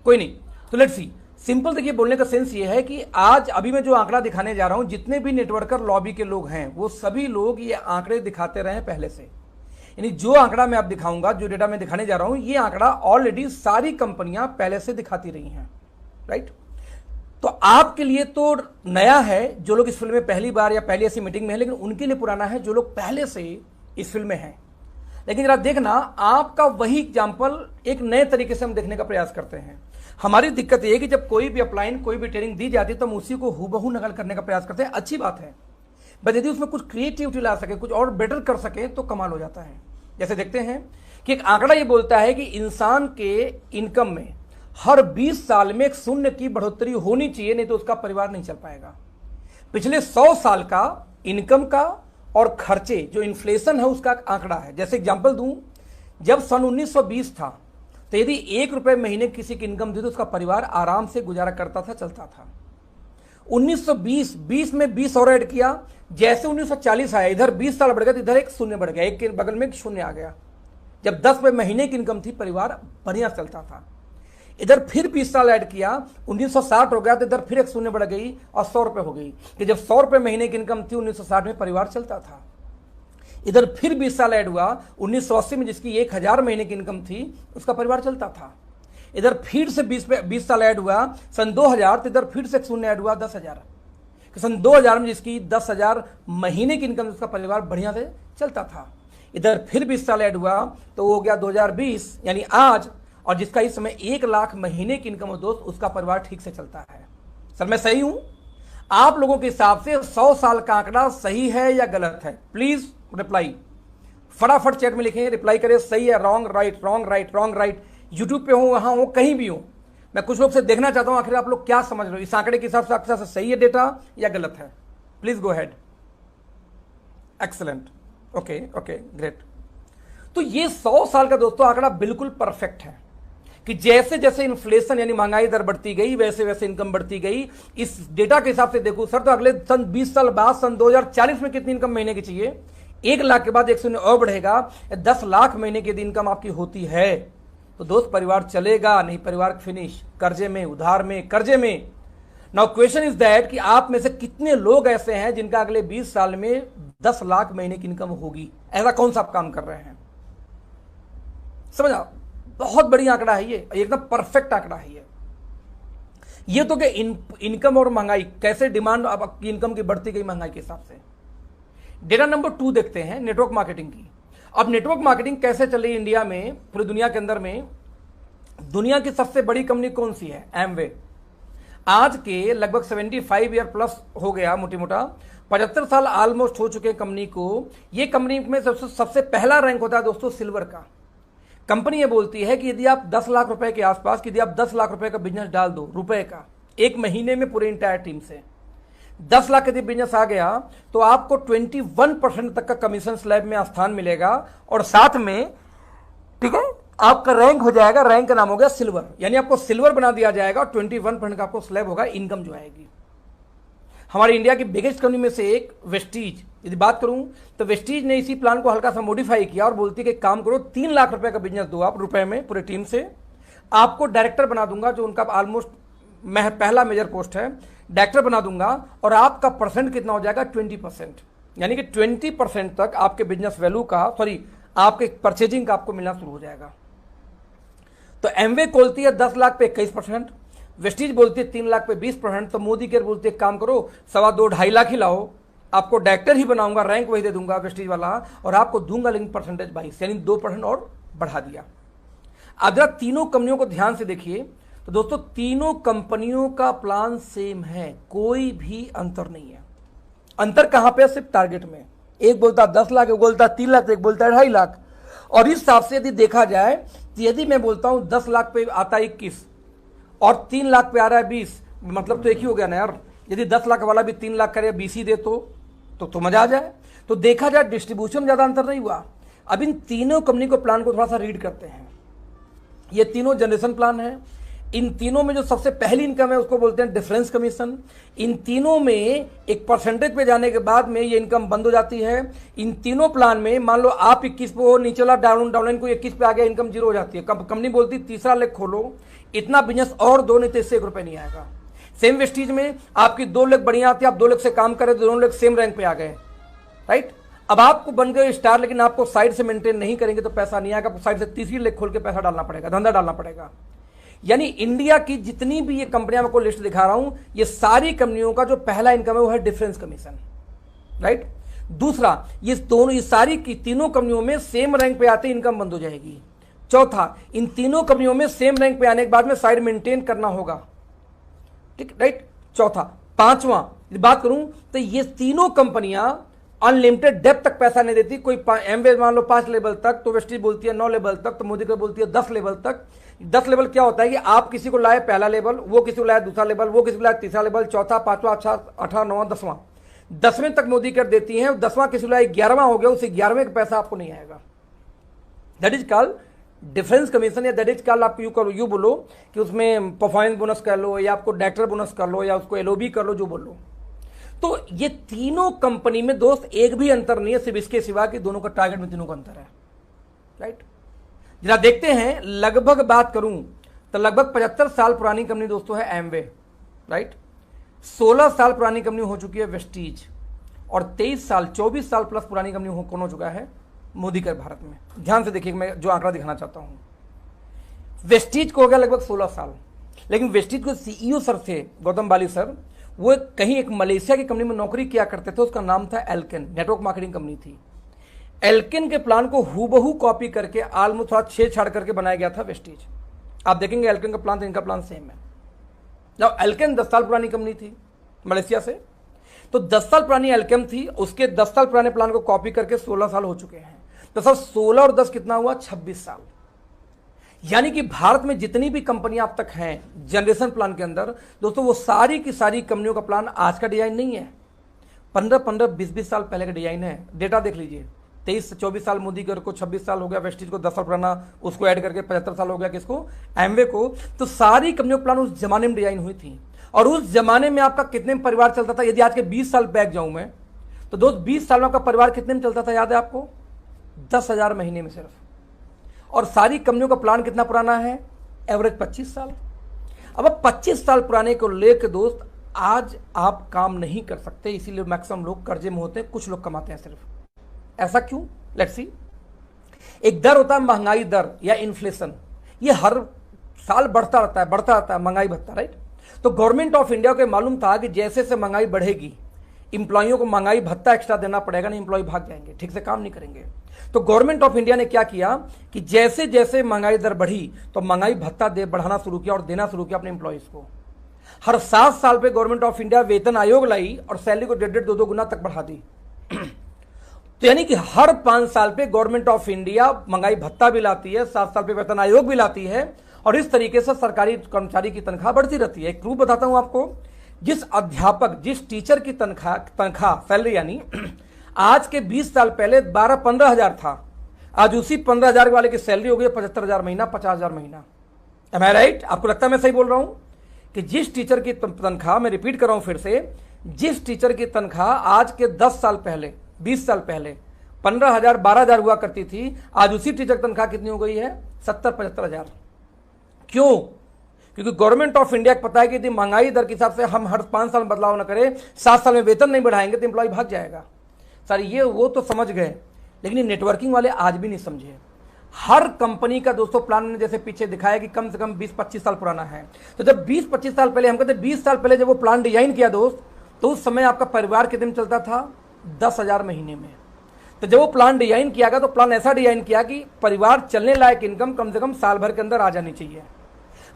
कोई नहीं। तो लेट्स सी, सिंपल देखिए, बोलने का सेंस ये है कि आज अभी मैं जो आंकड़ा दिखाने जा रहा हूं, जितने भी नेटवर्कर लॉबी के लोग हैं वो सभी लोग ये आंकड़े दिखाते रहे हैं पहले से। यानी जो आंकड़ा मैं अब दिखाऊंगा, जो डेटा मैं दिखाने जा रहा हूं, ये आंकड़ा ऑलरेडी सारी कंपनियां पहले से दिखाती रही हैं, राइट। तो आपके लिए तो नया है, जो लोग इस फील्ड में पहली बार या पहली ऐसी मीटिंग में है, लेकिन उनके लिए पुराना है जो लोग पहले से इस फील्ड में हैं। लेकिन जरा देखना, आपका वही एग्जाम्पल एक नए तरीके से हम देखने का प्रयास करते हैं। हमारी दिक्कत यह है कि जब कोई भी अपलाइन, कोई भी ट्रेनिंग दी जाती है तो हम उसी को हूबहू नकल करने का प्रयास करते हैं। अच्छी बात है, बट यदि उसमें कुछ क्रिएटिविटी ला सके, कुछ और बेटर कर सके तो कमाल हो जाता है। जैसे देखते हैं कि एक आंकड़ा ये बोलता है कि इंसान के इनकम में हर 20 साल में एक शून्य की बढ़ोतरी होनी चाहिए, नहीं तो उसका परिवार नहीं चल पाएगा। पिछले 100 साल का इनकम का और खर्चे, जो इन्फ्लेशन है, उसका आंकड़ा है। जैसे एग्जांपल दूं, जब सन 1920 था तो यदि 1 रुपए महीने किसी की इनकम थी तो उसका परिवार आराम से गुजारा करता था, चलता था। 1920, 20 में 20 और ऐड किया, जैसे 1940 आया, इधर 20 साल बढ़ गया तो इधर एक शून्य बढ़ गया, एक के बगल में एक शून्य आ गया। जब 10 रुपए महीने की इनकम थी, परिवार बढ़िया चलता था। इधर फिर 20 साल ऐड किया, 1960 हो गया तो इधर फिर एक शून्य बढ़ गई और 100 रुपए हो गई, कि जब 100 रुपए महीने की इनकम थी 1960 में, परिवार चलता था। इधर फिर 20 साल ऐड हुआ, 1980 में जिसकी 1000 महीने की इनकम थी उसका परिवार चलता था। इधर फिर से 20 साल ऐड हुआ सन 2000, तो इधर फिर से एक शून्य ऐड हुआ 10,000। सन 2000 में जिसकी 10,000 महीने की इनकम, उसका परिवार बढ़िया से चलता था। इधर फिर 20 साल ऐड हुआ तो हो गया 2020, यानी आज, और जिसका इस समय 1 लाख महीने की इनकम हो दोस्त, उसका परिवार ठीक से चलता है। सर मैं सही हूं? आप लोगों के हिसाब से 100 साल का आंकड़ा सही है या गलत है? प्लीज रिप्लाई, फटाफट चैट में लिखें, रिप्लाई करें, सही है, wrong, right, wrong, right, wrong, right. YouTube पे हो, वहां हो, कहीं भी हो, मैं कुछ लोग से देखना चाहता हूं आखिर आप लोग क्या समझ रहे हो, इस आंकड़े के हिसाब से आपके साथ सही है डेटा या गलत है। Please go head. Excellent, okay okay, great. तो ये 100 साल का दोस्तों आंकड़ा बिल्कुल परफेक्ट है कि जैसे जैसे इन्फ्लेशन यानी महंगाई दर बढ़ती गई, वैसे वैसे इनकम बढ़ती गई। इस डेटा के हिसाब से देखो सर, तो अगले सन 20 साल बाद सन 2040 में कितनी इनकम महीने की चाहिए? 1 लाख के बाद 1 शून्य और बढ़ेगा, 10 लाख महीने की इनकम आपकी होती है तो दोस्त परिवार चलेगा, नहीं परिवार फिनिश, कर्जे में, उधार में, कर्जे में। नाउ क्वेश्चन इज दैट कि आप में से कितने लोग ऐसे हैं जिनका अगले 20 साल में 10 लाख महीने की इनकम होगी? ऐसा कौन सा आप काम कर रहे हैं? समझा? बहुत बड़ी आंकड़ा है ये, एकदम परफेक्ट आंकड़ा है ये तो कि इनकम और महंगाई कैसे, डिमांड आपकी इनकम की बढ़ती गई महंगाई के हिसाब से। डेटा नंबर 2 देखते हैं, नेटवर्क मार्केटिंग की। अब नेटवर्क मार्केटिंग कैसे चल रही है इंडिया में, पूरी दुनिया के अंदर में? दुनिया की सबसे बड़ी कंपनी कौन सी है? एमवे। आज के लगभग 75 ईयर प्लस हो गया, मोटी मोटा 75 साल ऑलमोस्ट हो चुके हैं कंपनी को। ये कंपनी में सबसे पहला रैंक होता है दोस्तों सिल्वर का। कंपनी ये बोलती है कि यदि आप 10 लाख रुपए के आसपास, यदि आप 10 लाख रुपए का बिजनेस डाल दो, रुपए का, एक महीने में पूरे इंटायर टीम से 10 लाख यदि बिजनेस आ गया तो आपको 21% तक का कमीशन स्लैब में स्थान मिलेगा, और साथ में, ठीक है, आपका रैंक हो जाएगा, रैंक का नाम हो गया सिल्वर, यानी आपको सिल्वर बना दिया जाएगा और 21% का आपको स्लैब होगा, इनकम जो आएगी। हमारी इंडिया की बिगेस्ट कंपनी में से एक वेस्टीज, यदि बात करूं तो वेस्टीज ने इसी प्लान को हल्का सा मॉडिफाई किया और बोलती है कि काम करो, 3 लाख रुपए का बिजनेस दो आप रुपए में पूरे टीम से, आपको डायरेक्टर बना दूंगा, जो उनका ऑलमोस्ट पहला मेजर पोस्ट है, डायरेक्टर बना दूंगा, और आपका परसेंट कितना हो जाएगा? 20%, यानी कि 20% तक आपके बिजनेस वैल्यू का, आपके परचेजिंग का आपको मिलना शुरू हो जाएगा। तो एमवे बोलती है 10 लाख पे 21%, वेस्टीज बोलती है 3 लाख पे 20%, तो मोदी केयर बोलती है काम करो 2.25-2.5 लाख ही लाओ, आपको डायरेक्टर ही बनाऊंगा, रैंक वही दे दूंगा वेस्टीज वाला, और आपको दूंगा लेकिन परसेंटेज 22, यानी 2% और बढ़ा दिया। अब जरा तीनों कंपनियों को ध्यान से देखिए तो दोस्तों तीनों कंपनियों का प्लान सेम है, कोई भी अंतर नहीं है। अंतर कहां पे? सिर्फ टारगेट में। एक बोलता 10 लाख, एक बोलता 3 लाख, एक बोलता 2.5 लाख। और इस हिसाब से यदि देखा जाए तो यदि मैं बोलता हूं 10 लाख पे आता है 21 और 3 लाख पे आ रहा है 20, मतलब तो एक ही हो गया ना यार। यदि 10 लाख वाला भी 3 लाख करे, 20 ही दे तो मजा आ जाए। तो देखा जाए डिस्ट्रीब्यूशन ज्यादा अंतर नहीं हुआ। अब इन तीनों कंपनी को प्लान को थोड़ा सा रीड करते हैं। ये तीनों जनरेशन प्लान है। इन तीनों में जो सबसे पहली इनकम है उसको बोलते हैं डिफरेंस कमीशन। इन तीनों में एक परसेंटेज पे जाने के बाद में ये इनकम बंद हो जाती है। इन तीनों प्लान में मान लो आप 21 पे हो, नीचे वाला डाउनलाइन को 21 पे आ गया, इनकम जीरो हो जाती है। कंपनी बोलती है तीसरा लेग खोलो, इतना बिजनेस और दो, नहीं तो इससे 1 रुपये नहीं आएगा। सेम वेस्टीज में आपकी 2 लेग बढ़िया आती है, आप 2 लेग से काम करें, दोनों लेग सेम रैंक पे आ गए, राइट। अब आपको बन गए स्टार, लेकिन आपको साइड से मेंटेन नहीं करेंगे तो पैसा नहीं आएगा, आपको साइड से तीसरी लेग खोल के पैसा डालना पड़ेगा, धंधा डालना पड़ेगा। यानी इंडिया की जितनी भी ये कंपनियां, मैं आपको लिस्ट दिखा रहा हूं, ये सारी कंपनियों का जो पहला इनकम है वो है डिफरेंस कमीशन, राइट। दूसरा, ये सारी की तीनों कंपनियों में सेम रैंक पे आते इनकम बंद हो जाएगी। चौथा, इन तीनों कंपनियों में सेम रैंक पे आने के बाद में साइड मेंटेन करना होगा, ठीक, राइट। चौथा। पांचवा बात करूं तो ये तीनों कंपनियां अनलिमिटेड डेप्थ तक पैसा नहीं देती। कोई एमवे मान लो 5 लेवल तक, तो वेस्टीज बोलती है 9 लेवल तक, तो मोदी बोलती है 10 लेवल तक। 10 लेवल क्या होता है कि आप किसी को लाए पहला लेवल, वो किसी को लाए दूसरा लेवल, वो किसी को लाए तीसरा लेवल, चौथा, पांचवा, 8वां, 9वां, 10वां, 10वें तक मोदी कर देती है। 10वां किसी को लाए 11वां हो गया, उसे 11वें का पैसा आपको नहीं आएगा। That is called difference commission, या दैट इज कॉल्ड, आप यू बोलो कि उसमें परफॉर्मेंस बोनस कर लो, या आपको डायरेक्टर बोनस कर लो, या उसको एलओबी कर लो, जो बोलो। तो ये तीनों कंपनी में दोस्त एक भी अंतर नहीं है, सिर्फ इसके सिवा कि दोनों का टारगेट में तीनों का अंतर है, राइट। जरा देखते हैं, लगभग बात करूं तो लगभग 75 साल पुरानी कंपनी दोस्तों है एमवे, राइट। 16 साल पुरानी कंपनी हो चुकी है वेस्टीज, और 24 साल प्लस पुरानी कंपनी कौन हो चुका है, मोदी कर भारत में। ध्यान से देखिए, मैं जो आंकड़ा दिखाना चाहता हूं, वेस्टीज को हो गया लगभग 16 साल, लेकिन वेस्टीज को सीईओ सर थे गौतम बाली सर, वो कहीं एक मलेशिया की कंपनी में नौकरी किया करते थे, उसका नाम था एल्केन, नेटवर्क मार्केटिंग कंपनी थी। एल्केन के प्लान को हूबहू कॉपी करके ऑलमोस्ट थोड़ा छेड़छाड़ करके बनाया गया था वेस्टीज। आप देखेंगे एल्केन का प्लान तो इनका प्लान सेम है। जब एल्केन 10 साल पुरानी कंपनी थी मलेशिया से, तो 10 साल पुरानी एल्केन थी, उसके 10 साल पुराने प्लान को कॉपी करके 16 साल हो चुके हैं। तो सर 16 और 10 कितना हुआ, 26 साल। यानी कि भारत में जितनी भी कंपनियां अब तक हैं जनरेशन प्लान के अंदर दोस्तों, वो सारी की सारी कंपनियों का प्लान आज का डिजाइन नहीं है, 15-15, 20-20 साल पहले का डिजाइन है। डेटा देख लीजिए, 23 से 24 साल मोदी को, 26 साल हो गया वेस्टीज को, 10 साल पुराना उसको ऐड करके 75 साल हो गया किसको, एमवे को। तो सारी कंपनियों का प्लान उस जमाने में डिजाइन हुई थी। और उस जमाने में आपका कितने में परिवार चलता था, यदि आज के 20 साल बैक जाऊं मैं, तो दोस्त 20 साल में आपका परिवार कितने में चलता था, याद है आपको, 10,000 महीने में सिर्फ। और सारी कंपनियों का प्लान कितना पुराना है, एवरेज 25 साल। अब 25 साल पुराने को लेकर दोस्त आज आप काम नहीं कर सकते, इसीलिए मैक्सिमम लोग कर्जे में होते हैं, कुछ लोग कमाते हैं सिर्फ। ऐसा क्यों, लेट्स सी। एक दर होता है महंगाई दर या इन्फ्लेशन, ये हर साल बढ़ता रहता है महंगाई भत्ता, राइट। तो गवर्नमेंट ऑफ इंडिया को मालूम था कि जैसे जैसे महंगाई बढ़ेगी, इंप्लॉइयों को महंगाई भत्ता एक्स्ट्रा देना पड़ेगा, नहीं इंप्लॉय भाग जाएंगे, ठीक से काम नहीं करेंगे। तो गवर्नमेंट ऑफ इंडिया ने क्या किया कि जैसे जैसे महंगाई दर बढ़ी तो महंगाई भत्ता बढ़ाना शुरू किया और देना शुरू किया अपने इंप्लॉइज को। हर 7 साल पे गवर्नमेंट ऑफ इंडिया वेतन आयोग लाई और सैलरी को 1.5 2 गुना तक बढ़ा दी। तो यानी कि हर 5 साल पे गवर्नमेंट ऑफ इंडिया महंगाई भत्ता भी लाती है, 7 साल पे वेतन आयोग भी लाती है, और इस तरीके से सरकारी कर्मचारी की तनख्वाह बढ़ती रहती है। एक प्रूफ बताता हूं आपको, जिस अध्यापक, जिस टीचर की तनख्वाह सैलरी यानी आज के 20 साल पहले 12-15 हजार था, आज उसी 15 हजार वाले की सैलरी हो गई 75 हजार महीना, 50 हजार महीना। एम आई राइट? आपको लगता है मैं सही बोल रहा हूं कि जिस टीचर की तनख्वाह, मैं रिपीट कर रहा हूं फिर से, जिस टीचर की तनख्वाह आज के 10 साल पहले, 20 साल पहले 15 हजार 12 हजार हुआ करती थी, आज उसी टीचर की तनख्वाह कितनी हो गई है, 70-75 हजार। क्यों? क्योंकि गवर्नमेंट ऑफ इंडिया को पता है कि यदि महंगाई दर के हिसाब से हम हर 5 साल में बदलाव न करें, 7 साल में वेतन नहीं बढ़ाएंगे तो एम्प्लॉय भाग जाएगा। सर ये वो तो समझ गए, लेकिन ये नेटवर्किंग वाले आज भी नहीं समझे। हर कंपनी का दोस्तों प्लान ने जैसे पीछे दिखाया कि कम से कम 20-25 साल पुराना है। तो जब 20-25 साल पहले, हम कहते 20 साल पहले जब वो प्लान डिजाइन किया दोस्त, तो उस समय आपका परिवार कितने में चलता था, 10,000 महीने में। तो जब वो प्लान डिजाइन किया गया तो प्लान ऐसा डिजाइन किया कि परिवार चलने लायक इनकम कम से कम साल भर के अंदर आ जानी चाहिए।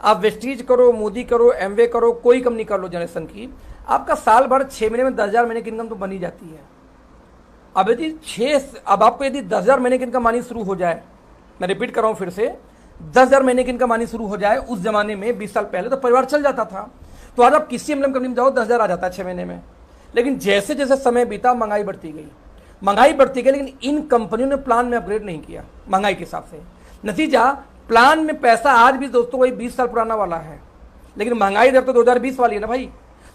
आप वेस्टीज करो, मोदी करो, एमवे करो, कोई कंपनी कर लो जनरेशन की, आपका साल भर 6 महीने में 10,000 महीने की इनकम तो बनी जाती है। अब आपको यदि 10,000 महीने की इनकम आनी शुरू हो जाए, मैं रिपीट कर रहा हूं फिर से, 10,000 महीने की इनकम आनी शुरू हो जाए उस जमाने में 20 साल पहले, तो परिवार चल जाता था। तो आज आप किसी एमएलएम कंपनी में जाओ 10,000 आ जाता है 6 महीने में। लेकिन जैसे जैसे समय बीता महंगाई बढ़ती गई, लेकिन इन कंपनियों ने प्लान में अपग्रेड नहीं किया महंगाई के हिसाब से। नतीजा, प्लान में पैसा आज भी दोस्तों वही 20 साल पुराना वाला है। लेकिन महंगाई दर तो 2020 वाली है ना भाई।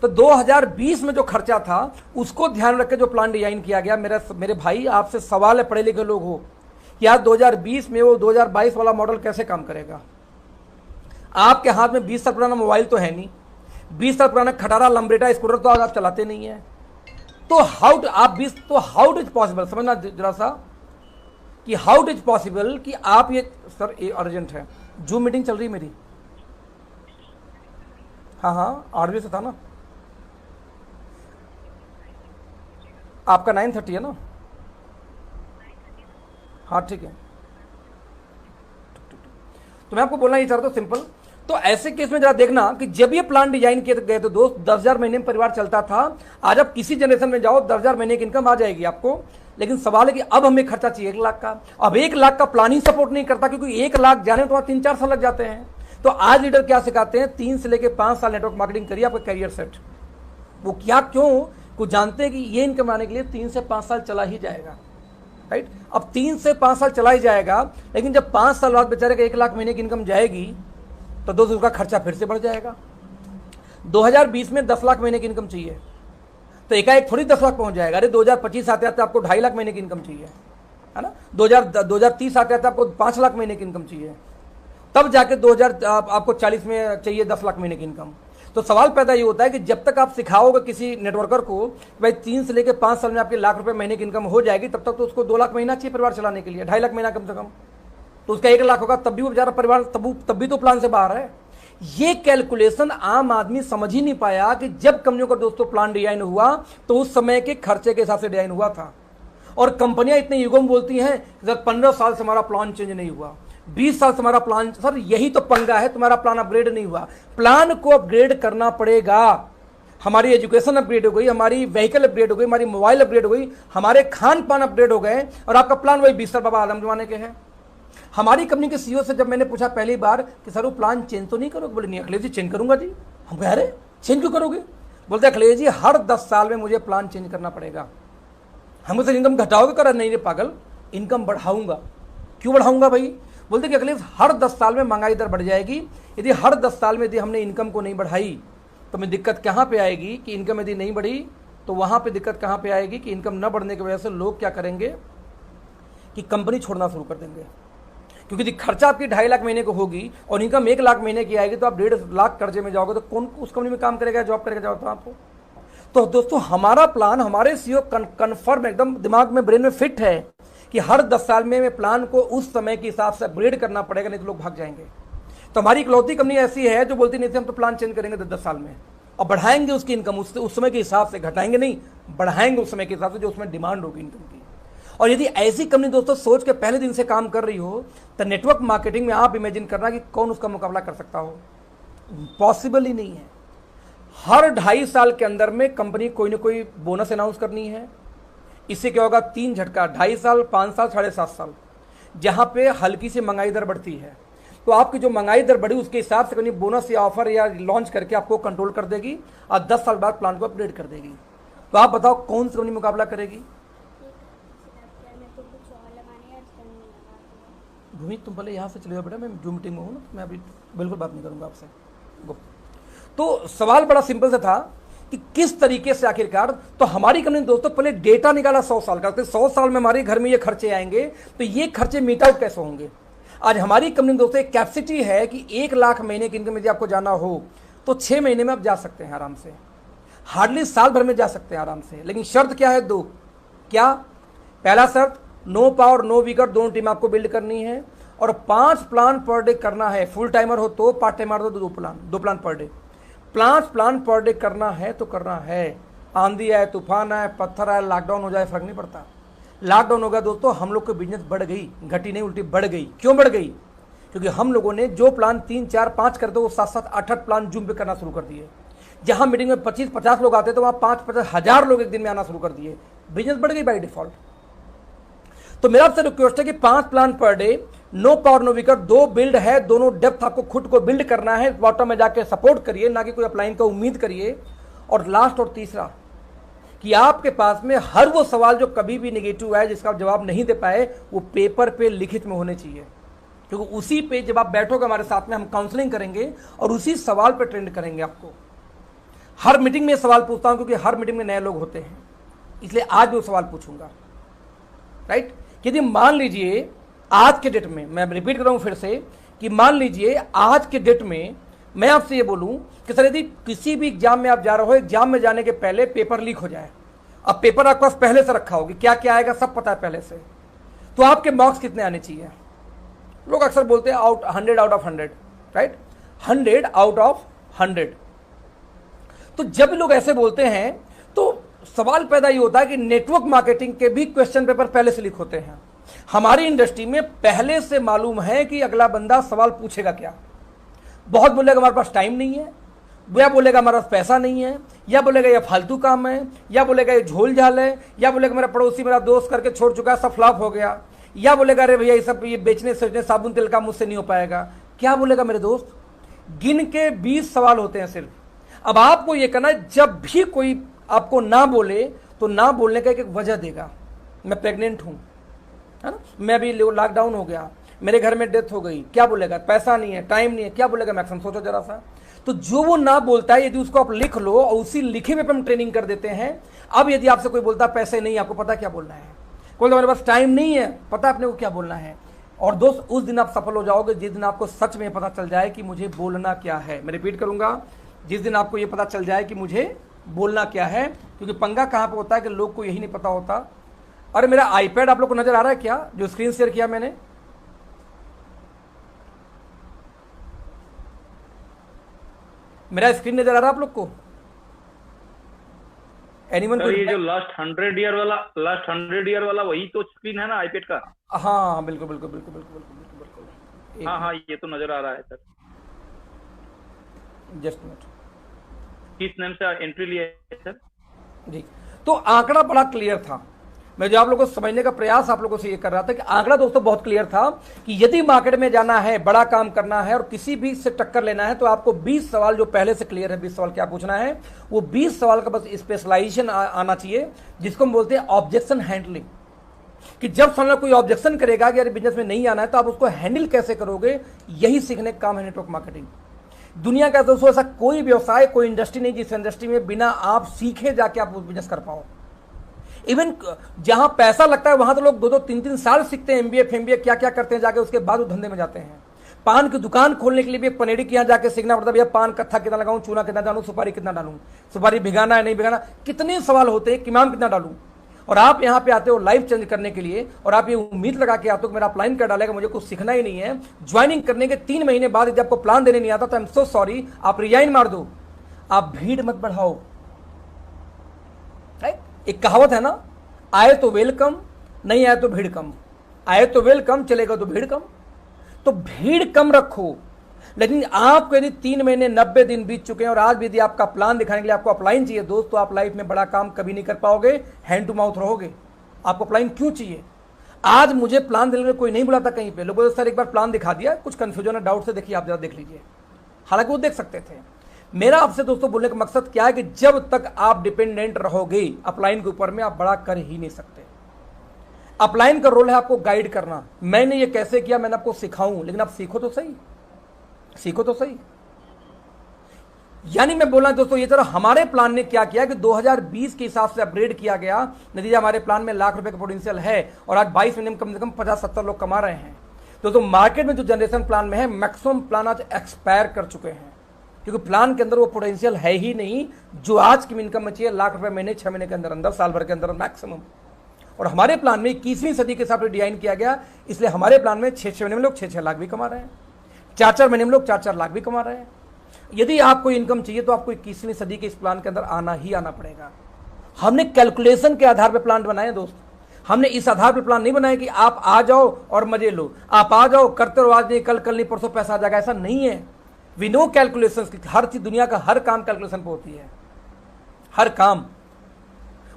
तो 2020 में जो खर्चा था उसको ध्यान रख के जो प्लान डिजाइन किया गया, मेरे भाई आपसे सवाल है, पढ़े लिखे लोग हो, कि आज 2020 में वो 2022 वाला मॉडल कैसे काम करेगा। आपके हाथ में 20 साल पुराना मोबाइल तो है नहीं, 20 साल पुराना खटारा लंबरेटा स्कूटर तो आज आप चलाते नहीं है। तो हाउ इट इज पॉसिबल, समझना जरा सा कि हाउ इट इज पॉसिबल कि आप ये, सर ये अर्जेंट है, जूम मीटिंग चल रही है मेरी। हाँ हाँ 8 बजे से था ना, आपका 9:30 है ना। हाँ ठीक है, तो मैं आपको बोलना ये चाह रहा था सिंपल। तो ऐसे केस में जरा देखना कि जब ये प्लान डिजाइन किए गए तो दोस्त 10,000 महीने में परिवार चलता था। आज आप किसी जनरेशन में जाओ 10,000 महीने की इनकम आ जाएगी आपको, लेकिन सवाल है कि अब हमें खर्चा चाहिए 1 लाख का। अब 1 लाख का प्लान ही सपोर्ट नहीं करता, क्योंकि 1 लाख जाने तो 3-4 साल लग जाते हैं। तो आज लीडर क्या सिखाते हैं, 3 से लेकर 5 साल नेटवर्क मार्केटिंग करिए, आपका करियर सेट। वो क्या, क्यों, को जानते हैं कि ये इनकम आने के लिए 3 से 5 साल चला ही जाएगा, राइट। अब 3 से 5 साल चला ही जाएगा, लेकिन जब 5 साल बाद बेचारे का 1 लाख महीने की इनकम जाएगी तो दोस्तों उसका खर्चा फिर से बढ़ जाएगा। 2020 में 10 लाख महीने की इनकम चाहिए, तो एकाएक थोड़ी 10 लाख पहुंच जाएगा। अरे 2025 आते आते आपको 2.5 लाख महीने की इनकम चाहिए, है ना। 2030 आते आते आपको 5 लाख महीने की इनकम चाहिए, तब जाके 2040 में चाहिए 10 लाख महीने की इनकम। तो सवाल पैदा ये होता है कि जब तक आप सिखाओगे किसी नेटवर्कर को भाई 3 से लेकर 5 साल में आपके लाख रुपए महीने की इनकम हो जाएगी, तब तक तो उसको 2 लाख महीना चाहिए परिवार चलाने के लिए, 2.5 लाख महीना कम से कम। तो उसका 1 लाख होगा, तब भी वो बेचारा परिवार तब भी तो प्लान से बाहर है। ये कैलकुलेशन आम आदमी समझ ही नहीं पाया कि जब कंपनियों का दोस्तों प्लान डिजाइन हुआ तो उस समय के खर्चे के हिसाब से डिजाइन हुआ था। और कंपनियां इतने युगों में बोलती हैं सर 15 साल से हमारा प्लान चेंज नहीं हुआ, 20 साल से हमारा प्लान, सर यही तो पंगा है, तुम्हारा प्लान अपग्रेड नहीं हुआ। प्लान को अपग्रेड करना पड़ेगा। हमारी एजुकेशन अपग्रेड हो गई, हमारी व्हीकल अपग्रेड हो गई, हमारी मोबाइल अपग्रेड हो गई, हमारे खान पान अपग्रेड हो गए, और आपका प्लान वही 20 साल बाबा आदम जमाने के हैं। हमारी कंपनी के सीईओ से जब मैंने पूछा पहली बार कि सर वो प्लान चेंज तो नहीं करोगे, बोले नहीं अखिलेश जी चेंज करूंगा जी। हम कह रहे चेंज क्यों करोगे, बोलते अखिलेश जी हर 10 साल में मुझे प्लान चेंज करना पड़ेगा। हम सर इनकम घटाओगे, कर नहीं रे पागल, इनकम बढ़ाऊंगा। क्यों बढ़ाऊंगा भाई, बोलते कि अखिलेश हर 10 साल में महंगाई दर बढ़ जाएगी, यदि हर 10 साल में यदि हमने इनकम को नहीं बढ़ाई तो हमें दिक्कत कहाँ पे आएगी कि इनकम यदि नहीं बढ़ी तो वहाँ पे दिक्कत कहाँ पे आएगी कि इनकम न बढ़ने की वजह से लोग क्या करेंगे कि कंपनी छोड़ना शुरू कर देंगे। क्योंकि यदि खर्चा आपकी 2.5 लाख महीने को होगी और इनकम 1 लाख महीने की आएगी तो आप 1.5 लाख कर्जे में जाओगे, तो कौन उस कंपनी में काम करेगा, जॉब करेगा जाओ तो आपको। तो दोस्तों हमारा प्लान, हमारे सीईओ कन्फर्म एकदम दिमाग में ब्रेन में फिट है कि हर 10 साल में प्लान को उस समय के हिसाब से अपग्रेड करना पड़ेगा, नहीं तो लोग भाग जाएंगे। तो हमारी इकलौती कंपनी ऐसी है जो बोलती नहीं थी हम तो प्लान चेंज करेंगे 10 साल में और बढ़ाएंगे उसकी इनकम उस समय के हिसाब से, घटाएंगे नहीं, बढ़ाएंगे उस समय के हिसाब से जो उसमें डिमांड होगी इनकम की। और यदि ऐसी कंपनी दोस्तों सोच के पहले दिन से काम कर रही हो तो नेटवर्क मार्केटिंग में आप इमेजिन करना कि कौन उसका मुकाबला कर सकता हो, पॉसिबल ही नहीं है। हर 2.5 साल के अंदर में कंपनी कोई ना कोई बोनस अनाउंस करनी है। इससे क्या होगा, 3 झटका, 2.5 साल, 5 साल, 7.5 साल, जहां पे हल्की सी महंगाई दर बढ़ती है तो आपकी जो महंगाई दर बढ़ी उसके हिसाब से कंपनी बोनस या ऑफर या लॉन्च करके आपको कंट्रोल कर देगी और 10 साल बाद प्लान को अपग्रेड कर देगी। तो आप बताओ कौन सी कंपनी मुकाबला करेगी। भूमि तुम पहले यहाँ से चले जाओ बेटा, मैं जूम मीटिंग में हूँ ना, मैं अभी बिल्कुल बात नहीं करूँगा आपसे। तो सवाल बड़ा सिंपल सा था कि किस तरीके से आखिरकार, तो हमारी कंपनी दोस्तों पहले डेटा निकाला 100 साल का, 100 साल में हमारे घर में ये खर्चे आएंगे तो ये खर्चे मीट आउट कैसे होंगे। आज हमारी कंपनी दोस्तों एक कैपेसिटी है कि 1 लाख महीने की इनकम यदि आपको जाना हो तो 6 महीने में आप जा सकते हैं आराम से, हार्डली साल भर में जा सकते हैं आराम से। लेकिन शर्त क्या है, 2। क्या, पहला शर्त नो पावर नो वीकर, दोनों टीम आपको बिल्ड करनी है और 5 प्लान पर डे करना है। फुल टाइमर हो तो, पार्ट टाइमर हो तो 2 plan per day. 5 plan per day करना है तो करना है। आंधी आए, तूफान आए, पत्थर आए, लॉकडाउन हो जाए, फर्क नहीं पड़ता। लॉकडाउन हो गया दोस्तों, हम लोग की बिजनेस बढ़ गई, घटी नहीं उल्टी बढ़ गई। क्यों बढ़ गई, क्योंकि हम लोगों ने जो प्लान 3, 4, 5 करते वो 7, 8 प्लान जूम पे करना शुरू कर दिए। जहां मीटिंग में 25-50 लोग आते तो वहां 5-50 हज़ार लोग एक दिन में आना शुरू कर दिए, बिजनेस बढ़ गई बाई डिफॉल्ट। तो मेरा आपसे रिक्वेस्ट है कि 5 plan per day, no power no weaker, 2 build है, दोनों डेप्थ आपको खुद को बिल्ड करना है, बॉटम में जाके सपोर्ट करिए, ना कि कोई अपलाइन का उम्मीद करिए। और लास्ट और तीसरा कि आपके पास में हर वो सवाल जो कभी भी नेगेटिव है जिसका आप जवाब नहीं दे पाए वो पेपर पे लिखित में होने चाहिए। क्योंकि उसी पे जब आप बैठोगे हमारे साथ में, हम काउंसलिंग करेंगे और उसी सवाल पर ट्रेंड करेंगे आपको। हर मीटिंग में सवाल पूछता हूं क्योंकि हर मीटिंग में नए लोग होते हैं, इसलिए आज भी वो सवाल पूछूंगा, राइट। यदि मान लीजिए आज के डेट में, मैं रिपीट कर रहा हूं फिर से, कि मान लीजिए आज के डेट में मैं आपसे ये बोलूं कि सर यदि किसी भी एग्जाम में आप जा रहे हो, एग्जाम में जाने के पहले पेपर लीक हो जाए, अब पेपर आपके पास पहले से रखा होगी, क्या क्या आएगा सब पता है पहले से, तो आपके मार्क्स कितने आने चाहिए? लोग अक्सर बोलते हैं 100 out of 100, right, 100 out of 100। तो जब लोग ऐसे बोलते हैं तो सवाल पैदा ये होता है कि नेटवर्क मार्केटिंग के भी क्वेश्चन पेपर पहले से लीक होते हैं। हमारी इंडस्ट्री में पहले से मालूम है कि अगला बंदा सवाल पूछेगा क्या। बहुत बोलेगा हमारे पास टाइम नहीं है, या बोलेगा हमारे पास पैसा नहीं है, या बोलेगा ये फालतू काम है, या बोलेगा ये झोल झाल है, या बोलेगा मेरा पड़ोसी मेरा दोस्त करके छोड़ चुका है, सब फ्लॉप हो गया, या बोलेगा अरे भैया ये सब ये बेचने सोचने साबुन तेल का मुझसे नहीं हो पाएगा। क्या बोलेगा मेरे दोस्त? गिन के 20 सवाल होते हैं सिर्फ। अब आपको ये करना है, जब भी कोई आपको ना बोले तो ना बोलने का एक वजह देगा। मैं प्रेग्नेंट हूं, है ना, मैं अभी लॉकडाउन हो गया, मेरे घर में डेथ हो गई, क्या बोलेगा? पैसा नहीं है, टाइम नहीं है, क्या बोलेगा? मैक्सिमम सोचो जरा सा। तो जो वो ना बोलता है, यदि उसको आप लिख लो और उसी लिखे में हम ट्रेनिंग कर देते हैं। अब यदि आपसे कोई बोलता है पैसे नहीं, आपको पता क्या बोलना है, कोई हमारे पास टाइम नहीं है, पता अपने को क्या बोलना है। और दोस्त उस दिन आप सफल हो जाओगे जिस दिन आपको सच में पता चल जाए कि मुझे बोलना क्या है। मैं रिपीट करूंगा, जिस दिन आपको ये पता चल जाए कि मुझे बोलना क्या है। क्योंकि पंगा कहां पे होता है कि लोग को यही नहीं पता होता। अरे मेरा आईपैड आप लोग को नजर आ रहा है क्या, जो स्क्रीन शेयर किया मैंने? मेरा स्क्रीन नजर आ रहा है आप लोग को? एनीवन? ये जो लास्ट 100 ईयर वाला वही तो स्क्रीन है ना आईपैड का? हाँ बिल्कुल बिल्कुल बिल्कुल बिल्कुल बिल्कुल बिल्कुल। हाँ हाँ, ये तो नजर आ रहा है सर। जस्ट मिनट, किस नेम से एंट्री लिया है सर? जी, तो आंकड़ा बड़ा क्लियर था। मैं जो आप लोगों को समझने का प्रयास आप लोगों से ये कर रहा था कि आंकड़ा दोस्तों बहुत क्लियर था कि यदि मार्केट में जाना है, बड़ा काम करना है और किसी भी से टक्कर लेना है, तो आपको 20 सवाल जो पहले से क्लियर है, 20 सवाल क्या पूछना है, वो 20 सवाल का बस स्पेशलाइजेशन आना चाहिए, जिसको हम बोलते हैं ऑब्जेक्शन हैंडलिंग। कि जब सामने कोई ऑब्जेक्शन करेगा कि यार बिजनेस में नहीं आना है, तो आप उसको हैंडल कैसे करोगे, यही सीखने का काम है नेटवर्क मार्केटिंग। दुनिया का दोस्तों ऐसा कोई व्यवसाय, कोई इंडस्ट्री नहीं जिस इंडस्ट्री में बिना आप सीखे जाके आप बिजनेस कर पाओ। इवन जहां पैसा लगता है वहां तो लोग 2-2, 3-3 साल सीखते हैं, एमबीए फेमबीए क्या क्या करते हैं जाके, उसके बाद वो धंधे में जाते हैं। पान की दुकान खोलने के लिए भी एक पनेरी के यहाँ जाके सीखना पड़ता है, भैया पान कत्था कितना लगाऊं, चूना कितना डालूं, सुपारी कितना डालूं, सुपारी भिगाना है नहीं भिगाना, कितने सवाल होते हैं, किमाम कितना डालूं। और आप यहाँ पे आते हो लाइफ चेंज करने के लिए, और आप ये उम्मीद लगा के आते हो कि मेरा अपलाइन कर डालेगा, मुझे कुछ सीखना ही नहीं है। ज्वाइनिंग करने के 3 महीने बाद जब आपको प्लान देने नहीं आता तो आई एम सो सॉरी, आप रिजाइन मार दो। आप भीड़ मत बढ़ाओ। एक कहावत है ना, आए तो वेलकम, नहीं आए तो भीड़ कम। आए तो वेलकम, चलेगा तो भीड़ कम। तो भीड़ कम रखो। लेकिन आपको यदि 3 महीने 90 दिन बीत चुके हैं और आज भी यदि आपका प्लान दिखाने के लिए आपको अपलाइन चाहिए दोस्त, तो आप लाइफ में बड़ा काम कभी नहीं कर पाओगे, हैंड टू माउथ रहोगे। आपको अपलाइन क्यों चाहिए? आज मुझे प्लान देने में कोई नहीं बुलाता कहीं पे, लोगों ने सर एक बार प्लान दिखा दिया, कुछ कंफ्यूजन है, डाउट से देखिए, आप जरा देख लीजिए। हालांकि वो देख सकते थे। मेरा आपसे दोस्तों बोलने का मकसद क्या है कि जब तक आप डिपेंडेंट रहोगे अपलाइन के ऊपर में, आप बड़ा कर ही नहीं सकते। अपलाइन का रोल है आपको गाइड करना। मैंने ये कैसे किया, मैंने आपको सिखाऊं, लेकिन आप सीखो तो सही, सीखो तो सही। यानी मैं बोल रहा हूं दोस्तों, ये तरह हमारे प्लान ने क्या किया कि 2020 के हिसाब से अपग्रेड किया गया। नतीजा हमारे प्लान में ₹1,00,000 का पोटेंशियल है और आज 22 महीने में कम से कम 50-70 लोग कमा रहे हैं। दोस्तों मार्केट में जो जनरेशन प्लान में है, मैक्सिमम प्लान आज एक्सपायर कर चुके हैं, क्योंकि प्लान के अंदर वो पोटेंशियल है ही नहीं जो आज की इनकम में चाहिए। ₹1,00,000 महीने, 6 महीने के अंदर अंदर, साल भर के अंदर मैक्सिमम। और हमारे प्लान में 21वीं सदी के हिसाब से डिजाइन किया गया, इसलिए हमारे प्लान में 6-6 महीने में लोग 6-6 लाख भी कमा रहे हैं, 4-4 महीने में लोग 4-4 लाख भी कमा रहे हैं। यदि आपको इनकम चाहिए तो आपको 21वीं सदी के इस प्लान के अंदर आना ही आना पड़ेगा। हमने कैलकुलेशन के आधार पर प्लान बनाए दोस्त। हमने इस आधार पर प्लान नहीं बनाया कि आप आ जाओ और मजे लो, आप आ जाओ करते रहो, आज नहीं कल, कल नहीं परसों पैसा आ जाएगा, ऐसा नहीं है। We know calculation. हर चीज, दुनिया का हर काम कैलकुलेशन पे होती है, हर काम।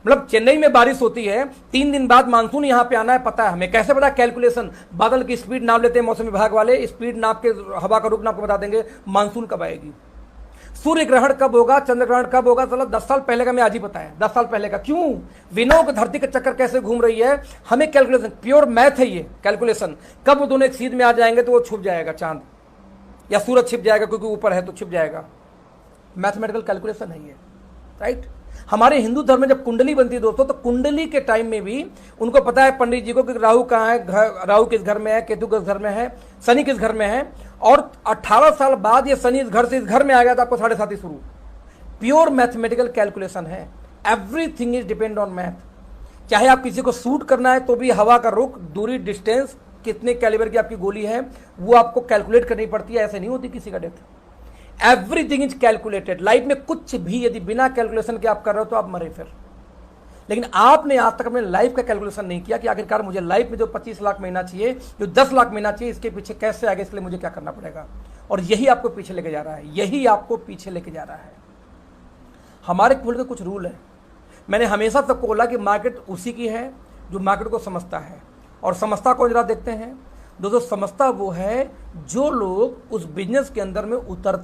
मतलब चेन्नई में बारिश होती है, 3 दिन बाद मानसून यहां पे आना है, पता है हमें। कैसे पता? कैलकुलेशन। बादल की स्पीड नाप लेते हैं मौसम विभाग वाले, स्पीड नाप के हवा का रुख नाप के बता देंगे मानसून कब आएगी। सूर्य ग्रहण कब होगा, चंद्र ग्रहण कब होगा, चलो 10 साल पहले का मैं आज ही बताया, 10 साल पहले का। क्यों? विनों को धरती के चक्कर कैसे घूम रही है, हमें कैलकुलेशन, प्योर मैथ है ये कैलकुलेशन। कब वो दोनों एक सीध में आ जाएंगे तो वो छुप जाएगा, चांद या सूरज छिप जाएगा, क्योंकि ऊपर है तो छिप जाएगा। मैथमेटिकल कैलकुलेशन है ये, राइट। हमारे हिंदू धर्म में जब कुंडली बनती है दोस्तों, तो कुंडली के टाइम में भी उनको पता है पंडित जी को कि राहु कहाँ है, राहु किस घर में है, केतु किस घर में है, शनि किस घर में है, और 18 साल बाद ये शनि इस घर से इस घर में आ गया तो आपको 7.5 शुरू। प्योर मैथमेटिकल कैलकुलेशन है, everything is depend on math. चाहे आप किसी को शूट करना है तो भी हवा का रुख, दूरी, डिस्टेंस, कितने कैलिबर की आपकी गोली है, वो आपको कैलकुलेट करनी पड़ती है, ऐसे नहीं होती किसी का death. Everything is calculated. Life में कुछ भी यदि बिना कैलकुलेशन के आप कर रहे हो तो आप मरे फिर। लेकिन आपने आज तक अपने लाइफ का कैलकुलेशन नहीं किया कि आखिरकार मुझे लाइफ में जो 25 लाख महीना चाहिए, जो 10 लाख महीना चाहिए, इसके पीछे कैसे आगे, इसके लिए मुझे क्या करना पड़ेगा। और यही आपको पीछे लेके जा रहा है, यही आपको पीछे लेके जा रहा है। हमारे फील्ड के कुछ रूल है। मैंने हमेशा सबको बोला कि मार्केट उसी की है जो मार्केट को समझता है। और समझता कौन, जरा देखते हैं दोस्तों। समझता वो है जो लोग उस बिजनेस के अंदर में उतर